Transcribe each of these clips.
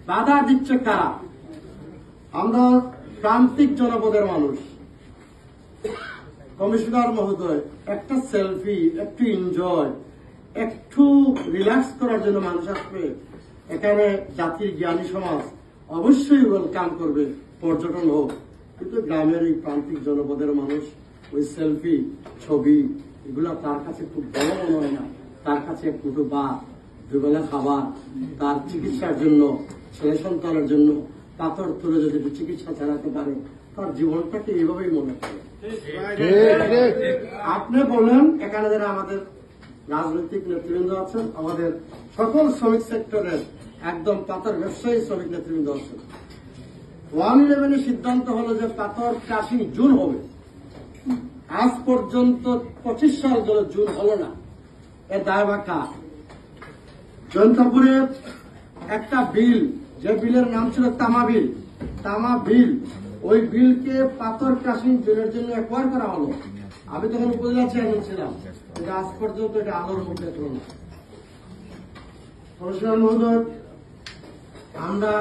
বাধা দিচ্ছে কারা? আমরা প্রান্তিক জনপদের মানুষ। কমিশনার মহোদয়, একটা সেলফি, একটু এনজয়, একটু রিল্যাক্স করার জন্য মানুষ আসবে। এখানে জাতির জ্ঞানী সমাজ অবশ্যই ওয়েলকাম করবে, পর্যটন হোক। কিন্তু গ্রামের এই প্রান্তিক জনপদের মানুষ ওই সেলফি, ছবি, এগুলা তার কাছে খুব বড় মনে হয় না। তার কাছে এক মুঠো ভাত, দুবেলা খাবার, তার চিকিৎসার জন্য, ছেলে সন্তানের জন্য পাথর তুলে যদি একটু চিকিৎসা চালাতে পারে, তার জীবনটাকে এইভাবেই মনে করে। আপনি বলেন, এখানে যারা আমাদের রাজনৈতিক নেতৃবৃন্দ আছেন, আমাদের সকল শ্রমিক সেক্টরের একদম পাথর ব্যবসায়ী শ্রমিক নেতৃবৃন্দ আছেন, 111 সিদ্ধান্ত হলো যে পাথর ক্রাশিং জুন হবে। আজ পর্যন্ত 25 সাল ধরে জুন হলো না। এর দায়ভার কার? জয়ন্তপুরে একটা বিল, যে বিলের নাম ছিল তামা বিল, ওই বিলকে পাথর ক্রাশিং জুনের জন্য অ্যাকোয়ার করা হলো। আমি তখন উপজেলা চেয়ারম্যান ছিলাম, কিন্তু আজ পর্যন্ত এটা আলোর মুখে ছিল না। কমিশনার মহোদয়, আমরা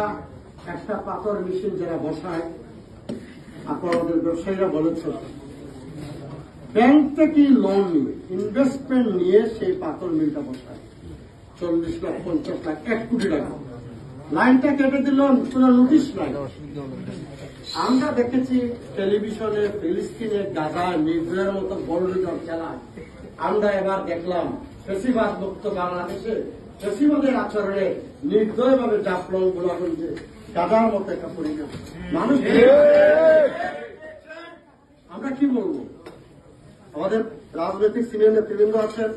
একটা পাথর মেশিন যারা বসায়, আপনাদের ব্যবসায়ীরা বলেছেন, ব্যাংক থেকে লোন নিয়ে, ইনভেস্টমেন্ট নিয়ে সেই পাথর মিলটা বসায় 40 লাখ, 50 লাখ, 1 কোটি টাকা। লাইনটা কেটে দিল, কোনো নোটিশ নাই। আমরা দেখেছি টেলিভিশনে ফিলিস্তিনে গাজা নির্ভয়ের মতো বড় খেলায়। আমরা এবার দেখলাম ফেসিবাদ মুক্ত বাংলাদেশে ফেসিবাদের আচরণে নির্দয়ভাবে জাফলং গুলো করছে, গাজার মতো একটা পরিণাম মানুষ। আমরা কি বলবো? আমাদের রাজনৈতিক সিনিয়র নেতৃবৃন্দ আছেন,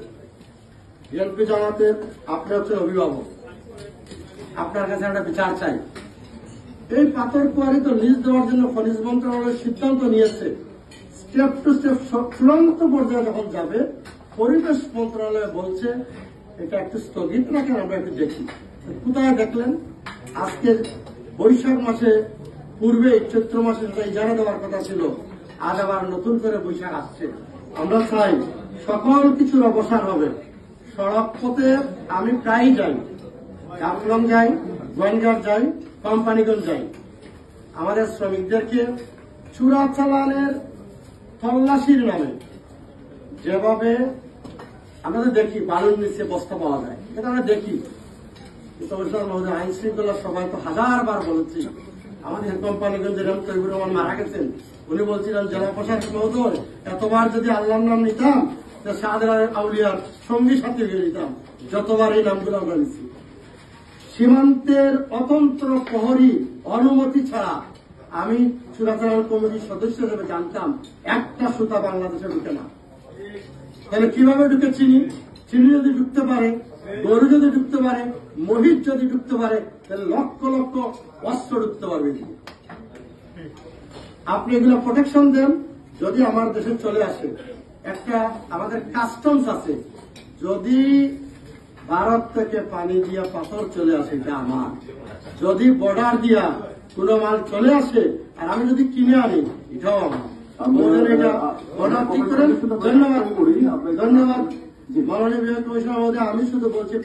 বিএনপি জামাতের, আপনি হচ্ছেন অভিভাবক, আপনার কাছে একটা বিচার চাই। এই পাথর কোয়ারি তো লিজ দেওয়ার জন্য খনিজ মন্ত্রণালয় সিদ্ধান্ত নিয়েছে। স্টেপ টু স্টেপ চূড়ান্ত পর্যায়ে যখন যাবে, পরিবেশ মন্ত্রণালয় বলছে এটা একটু স্থগিত রাখেন, আমরা একটু দেখি। কোথায় দেখলেন? আজকে বৈশাখ মাসে পূর্বে চৈত্র মাসে যেটা ইজারা দেওয়ার কথা ছিল, আজ আবার নতুন করে বৈশাখ আসছে। আমরা চাই সকল কিছুর অবসান হবে। সড়ক পথে আমি প্রায়ই যাই, জাফলং যাই, গোয়েন্দার যাই, কোম্পানিগঞ্জ যাই। আমাদের শ্রমিকদেরকে চোরাচালানের তল্লাশির নামে যেভাবে আমরা তো দেখি বালুর নিচে বস্তা পাওয়া যায়, এটা আমরা দেখি। মহোদয়, আইন শৃঙ্খলা সবাই তো হাজারবার বলেছি। আমাদের কোম্পানিগঞ্জের তৈবুর রহমান মারা গেছেন, উনি বলছিলেন জেলা প্রশাসক মহোদয়, এতবার যদি আল্লাহর নাম নিতাম, শাহদের আউলিয়ার সঙ্গী সাথী হয়ে নিতাম। যতবার এই নামগুলো আমরা নিচ্ছি। সীমান্তের অতন্ত্র প্রহরী অনুমতি ছাড়া আমি চোরাচালান কমিটির সদস্য হিসেবে জানতাম একটা সুতা বাংলাদেশে ঢুকে না। তাহলে কিভাবে ঢুকে? চিনি যদি ঢুকতে পারে, গরু যদি ঢুকতে পারে, মহিষ যদি ঢুকতে পারে, তাহলে লক্ষ লক্ষ অস্ত্র ঢুকতে পারবে। আপনি এগুলো প্রোটেকশন দেন। যদি আমার দেশে চলে আসে, একটা আমাদের কাস্টমস আছে, যদি ভারত থেকে পানি দিয়া পাথর চলে আসে, এটা আমার। যদি বর্ডার দিয়া কোনো মাল চলে আসে আর আমি যদি কিনে আনি, এটাও আমার। এটা বর্ডার ঠিক করেন। ধন্যবাদ। মাননীয় বিভাগ কমিশনার মহোদয়, আমি শুধু বলছি